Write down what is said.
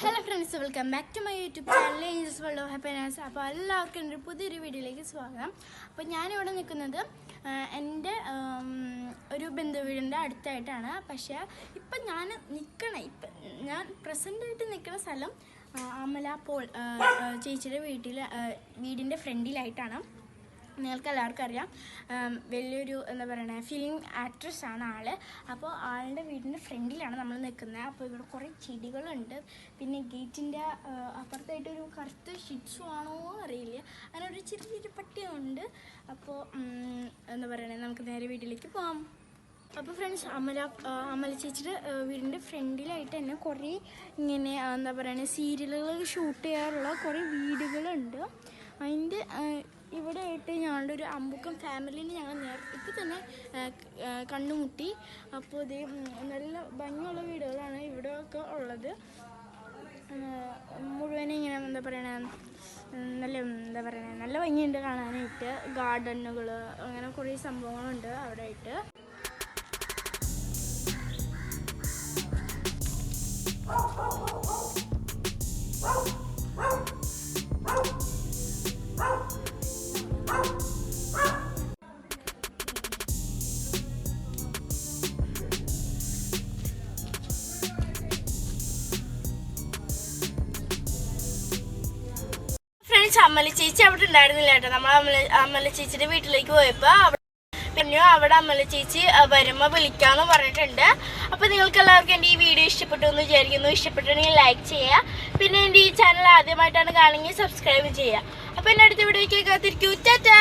Hello friends, welcome back to my YouTube channel World of Happiness. അപ്പോൾ എല്ലാവർക്കും എൻ്റെ പുതിയൊരു വീഡിയോയിലേക്ക് സ്വാഗതം. അപ്പോൾ ഞാനിവിടെ നിൽക്കുന്നത് എൻ്റെ ഒരു ബന്ധുവീടിൻ്റെ അടുത്തായിട്ടാണ്. പക്ഷേ ഇപ്പം ഞാൻ പ്രസൻ്റായിട്ട് നിൽക്കുന്ന സ്ഥലം അമല ചേച്ചിയുടെ വീടിൻ്റെ ഫ്രണ്ടിലായിട്ടാണ്. നിങ്ങൾക്ക് എല്ലാവർക്കും അറിയാം, വലിയൊരു എന്താ പറയുക ഫിലിം ആക്ട്രസ്സാണ് ആൾ. അപ്പോൾ ആളുടെ വീടിൻ്റെ ഫ്രണ്ടിലാണ് നമ്മൾ നിൽക്കുന്നത്. അപ്പോൾ ഇവിടെ കുറേ ചെടികളുണ്ട്. പിന്നെ ഗേറ്റിൻ്റെ അപ്പുറത്തായിട്ടൊരു കറുത്ത ഷിറ്റ്സു ആണോ അറിയില്ല, അങ്ങനെ ഒരു ചെറിയൊരു പട്ടിയുണ്ട്. അപ്പോൾ എന്താ പറയുക, നമുക്ക് നേരെ വീട്ടിലേക്ക് പോകാം. അപ്പോൾ ഫ്രണ്ട്സ്, അമല ചേച്ചിയുടെ വീടിൻ്റെ ഫ്രണ്ടിലായിട്ട് തന്നെ കുറേ ഇങ്ങനെ എന്താ പറയുക സീരിയലുകൾ ഷൂട്ട് ചെയ്യാറുള്ള കുറേ വീടുകളുണ്ട്. അതിൻ്റെ ഇവിടെ ആയിട്ട് ഞങ്ങളുടെ ഒരു അമ്പുക്കം ഫാമിലിനെ ഞങ്ങൾ ഇപ്പോൾ തന്നെ കണ്ടുമുട്ടി. അപ്പോൾ ഇത് നല്ല ഭംഗിയുള്ള വീടുകളാണ് ഇവിടെയൊക്കെ ഉള്ളത്. മുഴുവനും ഇങ്ങനെ എന്താ പറയുക നല്ല ഭംഗിയുണ്ട് കാണാനായിട്ട്. ഗാർഡനുകൾ അങ്ങനെ കുറേ സംഭവങ്ങളുണ്ട് അവിടെ ആയിട്ട്. അമല ചേച്ചി അവിടെ ഉണ്ടായിരുന്നില്ല കേട്ടോ. നമ്മൾ അമല ചേച്ചിയുടെ വീട്ടിലേക്ക് പോയപ്പോൾ പിന്നെ അവിടെ അമല ചേച്ചി വരുമ്പോൾ വിളിക്കാമെന്ന് പറഞ്ഞിട്ടുണ്ട്. അപ്പോൾ നിങ്ങൾക്ക് എല്ലാവർക്കും എൻ്റെ ഈ വീഡിയോ ഇഷ്ടപ്പെട്ടു എന്ന് വിചാരിക്കുന്നു. ഇഷ്ടപ്പെട്ടുണ്ടെങ്കിൽ ലൈക്ക് ചെയ്യുക. പിന്നെ എൻ്റെ ഈ ചാനൽ ആദ്യമായിട്ടാണ് കാണുമെങ്കിൽ സബ്സ്ക്രൈബ് ചെയ്യുക. അപ്പോൾ എൻ്റെ അടുത്ത വീഡിയോയ്ക്ക് കാത്തിരിക്കൂ. ടാറ്റാ.